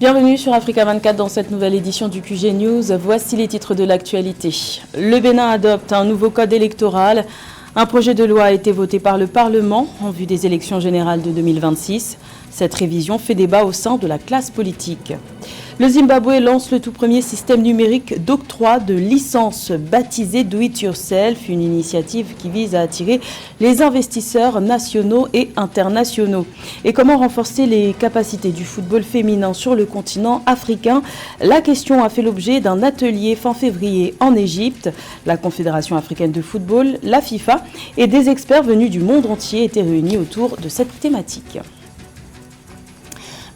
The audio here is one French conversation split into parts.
Bienvenue sur Africa 24 dans cette nouvelle édition du QG News. Voici les titres de l'actualité. Le Bénin adopte un nouveau code électoral. Un projet de loi a été voté par le Parlement en vue des élections générales de 2026. Cette révision fait débat au sein de la classe politique. Le Zimbabwe lance le tout premier système numérique d'octroi de licences baptisé Do It Yourself, une initiative qui vise à attirer les investisseurs nationaux et internationaux. Et comment renforcer les capacités du football féminin sur le continent africain? La question a fait l'objet d'un atelier fin février en Égypte. La Confédération africaine de football, la FIFA et des experts venus du monde entier étaient réunis autour de cette thématique.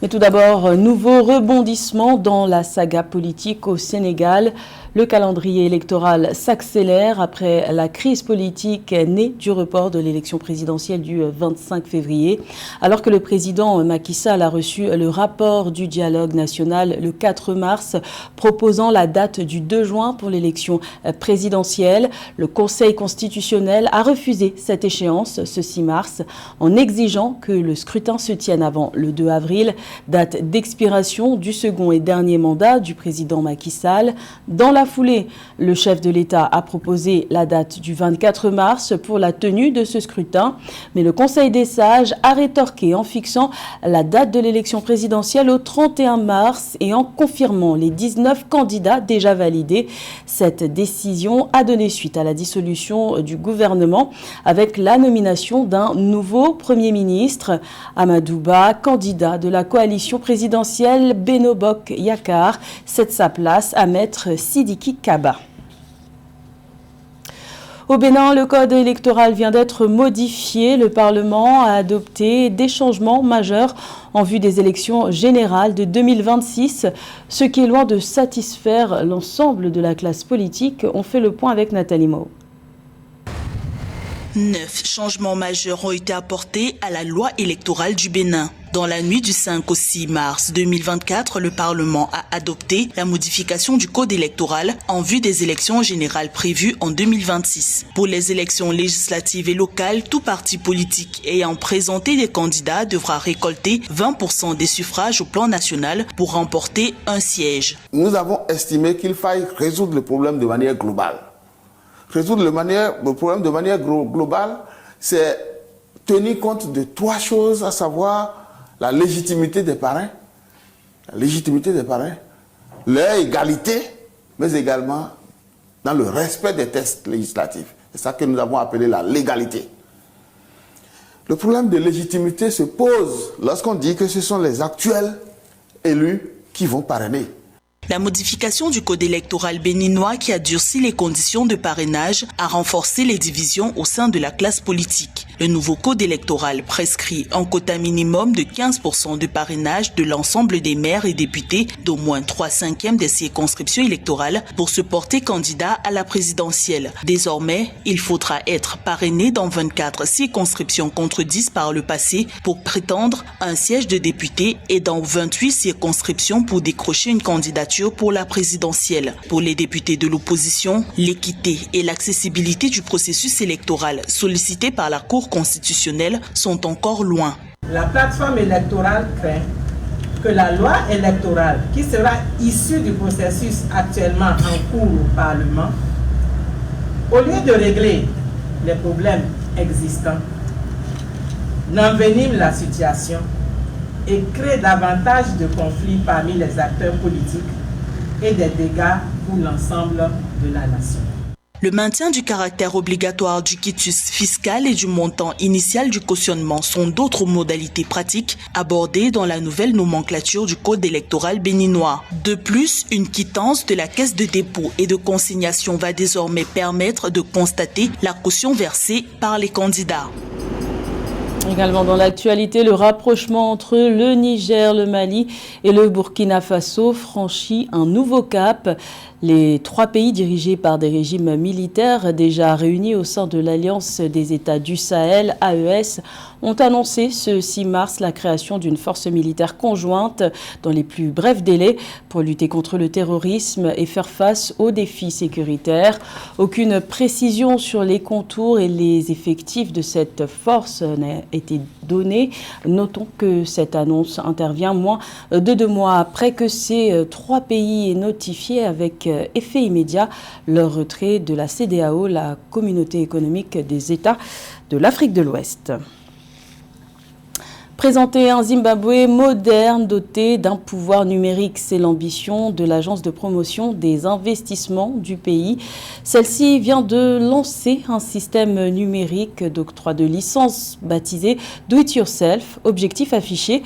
Mais tout d'abord, nouveau rebondissement dans la saga politique au Sénégal. Le calendrier électoral s'accélère après la crise politique née du report de l'élection présidentielle du 25 février. Alors que le président Macky Sall a reçu le rapport du dialogue national le 4 mars, proposant la date du 2 juin pour l'élection présidentielle, le Conseil constitutionnel a refusé cette échéance ce 6 mars en exigeant que le scrutin se tienne avant le 2 avril, date d'expiration du second et dernier mandat du président Macky Sall. Dans la foulée, le chef de l'État a proposé la date du 24 mars pour la tenue de ce scrutin, mais le Conseil des sages a rétorqué en fixant la date de l'élection présidentielle au 31 mars et en confirmant les 19 candidats déjà validés. Cette décision a donné suite à la dissolution du gouvernement avec la nomination d'un nouveau Premier ministre, Amadou Ba, candidat de la coalition présidentielle Benno Bokk Yakaar, cède sa place à maître Sidiki Kaba. Au Bénin, le code électoral vient d'être modifié. Le Parlement a adopté des changements majeurs en vue des élections générales de 2026, ce qui est loin de satisfaire l'ensemble de la classe politique. On fait le point avec Nathalie Mao. 9 changements majeurs ont été apportés à la loi électorale du Bénin. Dans la nuit du 5 au 6 mars 2024, le Parlement a adopté la modification du code électoral en vue des élections générales prévues en 2026. Pour les élections législatives et locales, tout parti politique ayant présenté des candidats devra récolter 20% des suffrages au plan national pour remporter un siège. Nous avons estimé qu'il faille résoudre le problème de manière globale. Résoudre le problème de manière globale, c'est tenir compte de 3 choses, à savoir la légitimité des parrains, leur égalité, mais également dans le respect des textes législatifs. C'est ça que nous avons appelé la légalité. Le problème de légitimité se pose lorsqu'on dit que ce sont les actuels élus qui vont parrainer. La modification du code électoral béninois qui a durci les conditions de parrainage a renforcé les divisions au sein de la classe politique. Le nouveau code électoral prescrit un quota minimum de 15% de parrainage de l'ensemble des maires et députés d'au moins 3/5 des circonscriptions électorales pour se porter candidat à la présidentielle. Désormais, il faudra être parrainé dans 24 circonscriptions contre 10 par le passé pour prétendre à un siège de député et dans 28 circonscriptions pour décrocher une candidature pour la présidentielle. Pour les députés de l'opposition, l'équité et l'accessibilité du processus électoral sollicité par la Cour constitutionnelle sont encore loin. La plateforme électorale craint que la loi électorale qui sera issue du processus actuellement en cours au Parlement, au lieu de régler les problèmes existants, n'envenime la situation et crée davantage de conflits parmi les acteurs politiques et des dégâts pour l'ensemble de la nation. Le maintien du caractère obligatoire du quitus fiscal et du montant initial du cautionnement sont d'autres modalités pratiques abordées dans la nouvelle nomenclature du code électoral béninois. De plus, une quittance de la caisse de dépôt et de consignation va désormais permettre de constater la caution versée par les candidats. Également dans l'actualité, le rapprochement entre le Niger, le Mali et le Burkina Faso franchit un nouveau cap. Les 3 pays dirigés par des régimes militaires déjà réunis au sein de l'Alliance des États du Sahel, AES, ont annoncé ce 6 mars la création d'une force militaire conjointe dans les plus brefs délais pour lutter contre le terrorisme et faire face aux défis sécuritaires. Aucune précision sur les contours et les effectifs de cette force n'a été donnée. Notons que cette annonce intervient moins de 2 mois après que ces 3 pays aient notifié avec effet immédiat leur retrait de la CEDEAO, la communauté économique des États de l'Afrique de l'Ouest. Présenter un Zimbabwe moderne doté d'un pouvoir numérique, c'est l'ambition de l'agence de promotion des investissements du pays. Celle-ci vient de lancer un système numérique d'octroi de licences baptisé Do It Yourself. Objectif affiché,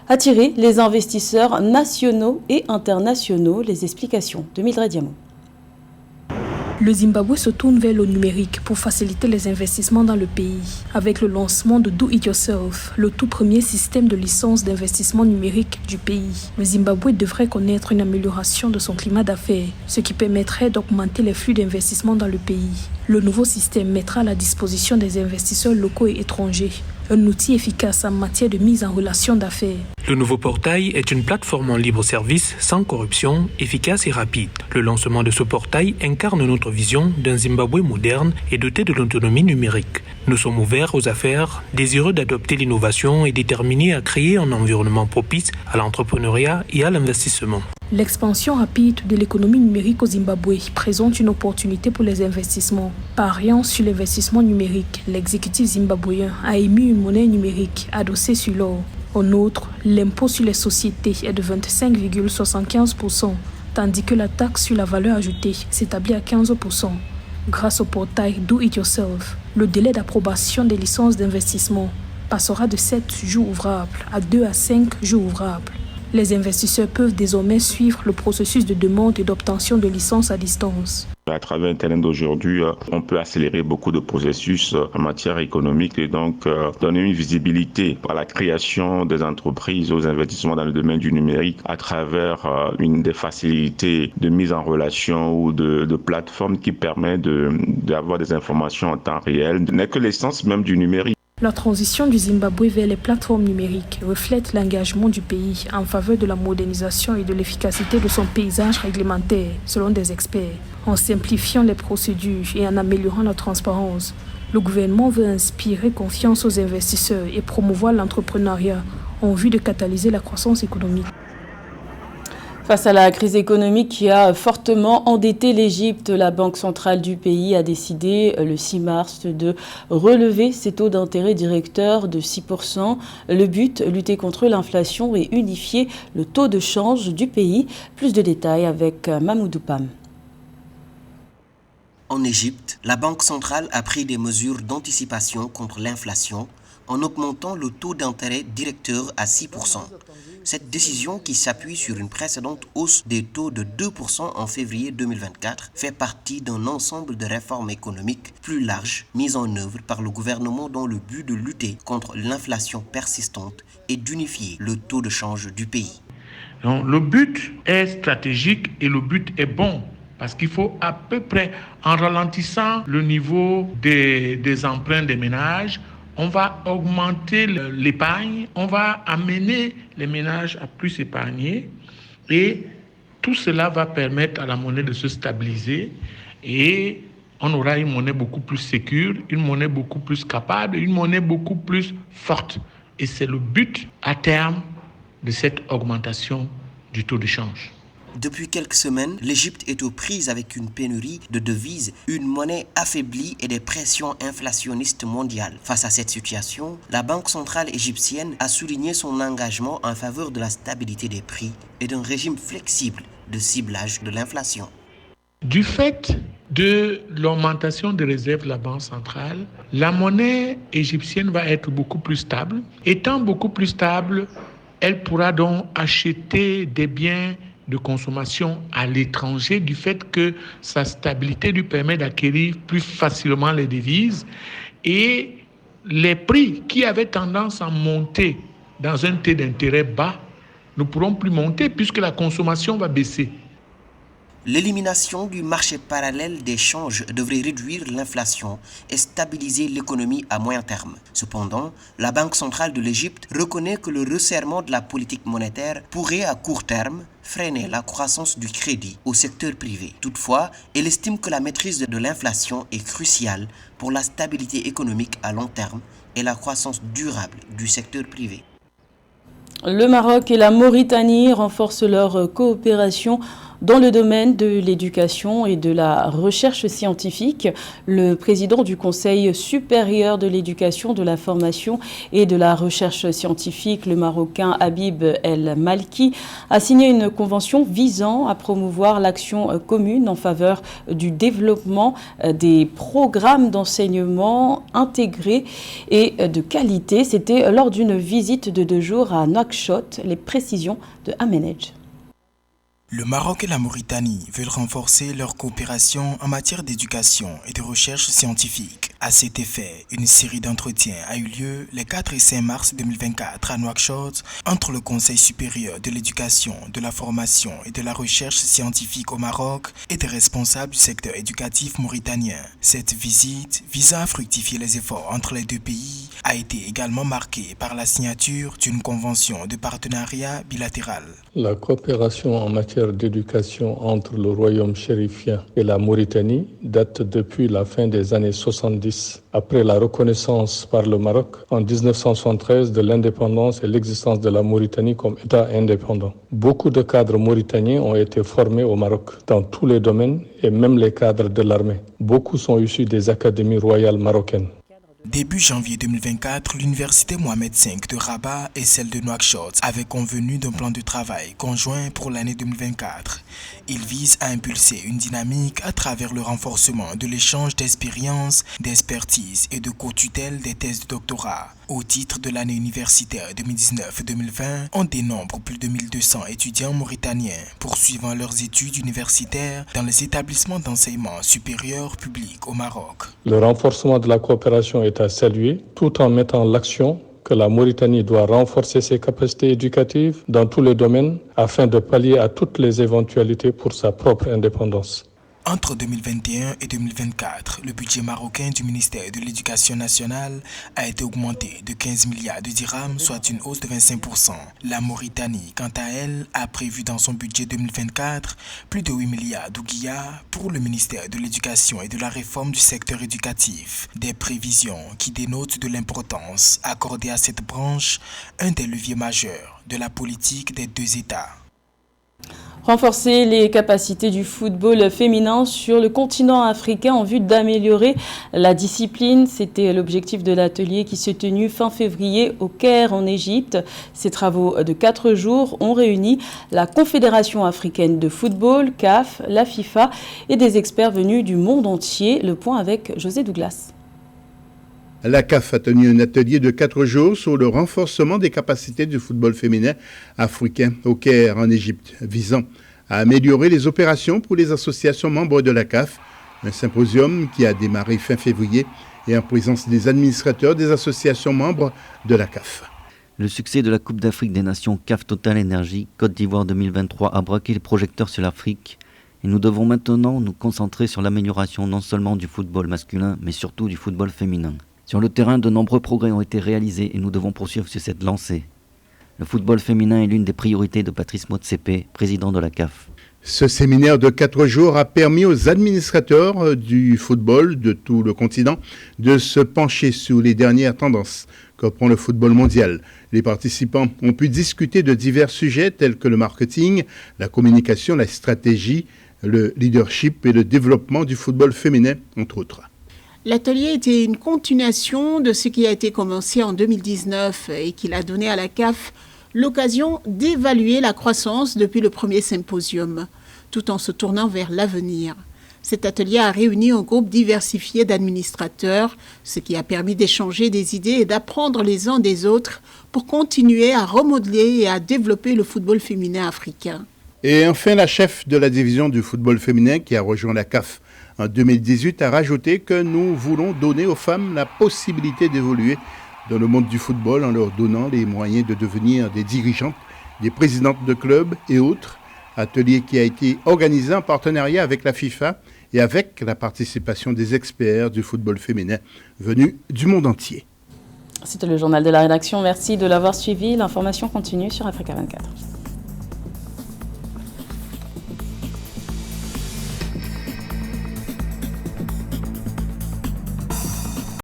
attirer les investisseurs nationaux et internationaux. Les explications de Mildred Diamond. Le Zimbabwe se tourne vers le numérique pour faciliter les investissements dans le pays. Avec le lancement de Do It Yourself, le tout premier système de licence d'investissement numérique du pays, le Zimbabwe devrait connaître une amélioration de son climat d'affaires, ce qui permettrait d'augmenter les flux d'investissement dans le pays. Le nouveau système mettra à la disposition des investisseurs locaux et étrangers un outil efficace en matière de mise en relation d'affaires. Le nouveau portail est une plateforme en libre service, sans corruption, efficace et rapide. Le lancement de ce portail incarne notre vision d'un Zimbabwe moderne et doté de l'autonomie numérique. Nous sommes ouverts aux affaires, désireux d'adopter l'innovation et déterminés à créer un environnement propice à l'entrepreneuriat et à l'investissement. L'expansion rapide de l'économie numérique au Zimbabwe présente une opportunité pour les investissements. Pariant sur l'investissement numérique, l'exécutif zimbabwéen a émis une monnaie numérique adossée sur l'or. En outre, l'impôt sur les sociétés est de 25,75%, tandis que la taxe sur la valeur ajoutée s'établit à 15%. Grâce au portail Do It Yourself, le délai d'approbation des licences d'investissement passera de 7 jours ouvrables à 2 à 5 jours ouvrables. Les investisseurs peuvent désormais suivre le processus de demande et d'obtention de licences à distance. À travers Internet d'aujourd'hui, on peut accélérer beaucoup de processus en matière économique et donc donner une visibilité à la création des entreprises, aux investissements dans le domaine du numérique à travers une des facilités de mise en relation ou de plateformes qui permet d'avoir des informations en temps réel. Ce n'est que l'essence même du numérique. La transition du Zimbabwe vers les plateformes numériques reflète l'engagement du pays en faveur de la modernisation et de l'efficacité de son paysage réglementaire, selon des experts. En simplifiant les procédures et en améliorant la transparence, le gouvernement veut inspirer confiance aux investisseurs et promouvoir l'entrepreneuriat en vue de catalyser la croissance économique. Face à la crise économique qui a fortement endetté l'Égypte, la Banque centrale du pays a décidé le 6 mars de relever ses taux d'intérêt directeurs de 6%. Le but, lutter contre l'inflation et unifier le taux de change du pays. Plus de détails avec Mamoudou Pam. En Égypte, la Banque centrale a pris des mesures d'anticipation contre l'inflation en augmentant le taux d'intérêt directeur à 6%. Cette décision, qui s'appuie sur une précédente hausse des taux de 2% en février 2024, fait partie d'un ensemble de réformes économiques plus larges mises en œuvre par le gouvernement dans le but de lutter contre l'inflation persistante et d'unifier le taux de change du pays. Donc, le but est stratégique et le but est bon. Parce qu'il faut à peu près, en ralentissant le niveau des emprunts des ménages, on va augmenter l'épargne, on va amener les ménages à plus épargner et tout cela va permettre à la monnaie de se stabiliser et on aura une monnaie beaucoup plus sécure, une monnaie beaucoup plus capable, une monnaie beaucoup plus forte. Et c'est le but à terme de cette augmentation du taux de change. Depuis quelques semaines, l'Égypte est aux prises avec une pénurie de devises, une monnaie affaiblie et des pressions inflationnistes mondiales. Face à cette situation, la Banque centrale égyptienne a souligné son engagement en faveur de la stabilité des prix et d'un régime flexible de ciblage de l'inflation. Du fait de l'augmentation des réserves de la Banque centrale, la monnaie égyptienne va être beaucoup plus stable. Étant beaucoup plus stable, elle pourra donc acheter des biens de consommation à l'étranger du fait que sa stabilité lui permet d'acquérir plus facilement les devises et les prix qui avaient tendance à monter dans un taux d'intérêt bas ne pourront plus monter puisque la consommation va baisser. L'élimination du marché parallèle des changes devrait réduire l'inflation et stabiliser l'économie à moyen terme. Cependant, la Banque centrale de l'Égypte reconnaît que le resserrement de la politique monétaire pourrait à court terme freiner la croissance du crédit au secteur privé. Toutefois, elle estime que la maîtrise de l'inflation est cruciale pour la stabilité économique à long terme et la croissance durable du secteur privé. Le Maroc et la Mauritanie renforcent leur coopération dans le domaine de l'éducation et de la recherche scientifique. Le président du Conseil supérieur de l'éducation, de la formation et de la recherche scientifique, le Marocain Habib El Malki, a signé une convention visant à promouvoir l'action commune en faveur du développement des programmes d'enseignement intégrés et de qualité. C'était lors d'une visite de 2 jours à Nouakchott. Les précisions de Ahmenedj. Le Maroc et la Mauritanie veulent renforcer leur coopération en matière d'éducation et de recherche scientifique. À cet effet, une série d'entretiens a eu lieu les 4 et 5 mars 2024 à Nouakchott entre le Conseil supérieur de l'éducation, de la formation et de la recherche scientifique au Maroc et des responsables du secteur éducatif mauritanien. Cette visite, visant à fructifier les efforts entre les 2 pays, a été également marquée par la signature d'une convention de partenariat bilatéral. La coopération en matière d'éducation entre le royaume chérifien et la Mauritanie date depuis la fin des années 70, après la reconnaissance par le Maroc en 1973 de l'indépendance et l'existence de la Mauritanie comme État indépendant. Beaucoup de cadres mauritaniens ont été formés au Maroc dans tous les domaines et même les cadres de l'armée. Beaucoup sont issus des académies royales marocaines. Début janvier 2024, l'université Mohamed V de Rabat et celle de Nouakchott avaient convenu d'un plan de travail conjoint pour l'année 2024. Il vise à impulser une dynamique à travers le renforcement de l'échange d'expériences, d'expertise et de co-tutelle des thèses de doctorat. Au titre de l'année universitaire 2019-2020, on dénombre plus de 1200 étudiants mauritaniens poursuivant leurs études universitaires dans les établissements d'enseignement supérieur public au Maroc. Le renforcement de la coopération est à saluer, tout en mettant l'action que la Mauritanie doit renforcer ses capacités éducatives dans tous les domaines afin de pallier à toutes les éventualités pour sa propre indépendance. Entre 2021 et 2024, le budget marocain du ministère de l'Éducation nationale a été augmenté de 15 milliards de dirhams, soit une hausse de 25%. La Mauritanie, quant à elle, a prévu dans son budget 2024 plus de 8 milliards d'ouguiyas pour le ministère de l'Éducation et de la réforme du secteur éducatif. Des prévisions qui dénotent de l'importance accordée à cette branche, un des leviers majeurs de la politique des 2 États. Renforcer les capacités du football féminin sur le continent africain en vue d'améliorer la discipline. C'était l'objectif de l'atelier qui s'est tenu fin février au Caire en Égypte. Ces travaux de 4 jours ont réuni la Confédération africaine de football, CAF, la FIFA et des experts venus du monde entier. Le point avec José Douglas. La CAF a tenu un atelier de 4 jours sur le renforcement des capacités du football féminin africain au Caire en Égypte, visant à améliorer les opérations pour les associations membres de la CAF. Un symposium qui a démarré fin février et en présence des administrateurs des associations membres de la CAF. Le succès de la Coupe d'Afrique des Nations CAF Total Energy Côte d'Ivoire 2023 a braqué les projecteurs sur l'Afrique. Et nous devons maintenant nous concentrer sur l'amélioration non seulement du football masculin, mais surtout du football féminin. Sur le terrain, de nombreux progrès ont été réalisés et nous devons poursuivre sur cette lancée. Le football féminin est l'une des priorités de Patrice Motsepe, président de la CAF. Ce séminaire de 4 jours a permis aux administrateurs du football de tout le continent de se pencher sur les dernières tendances que prend le football mondial. Les participants ont pu discuter de divers sujets tels que le marketing, la communication, la stratégie, le leadership et le développement du football féminin, entre autres. L'atelier était une continuation de ce qui a été commencé en 2019 et qui a donné à la CAF l'occasion d'évaluer la croissance depuis le premier symposium, tout en se tournant vers l'avenir. Cet atelier a réuni un groupe diversifié d'administrateurs, ce qui a permis d'échanger des idées et d'apprendre les uns des autres pour continuer à remodeler et à développer le football féminin africain. Et enfin, la chef de la division du football féminin qui a rejoint la CAF en 2018 a rajouté que nous voulons donner aux femmes la possibilité d'évoluer dans le monde du football en leur donnant les moyens de devenir des dirigeantes, des présidentes de clubs et autres, Atelier qui a été organisé en partenariat avec la FIFA et avec la participation des experts du football féminin venus du monde entier. C'était le journal de la rédaction. Merci de l'avoir suivi. L'information continue sur Africa 24.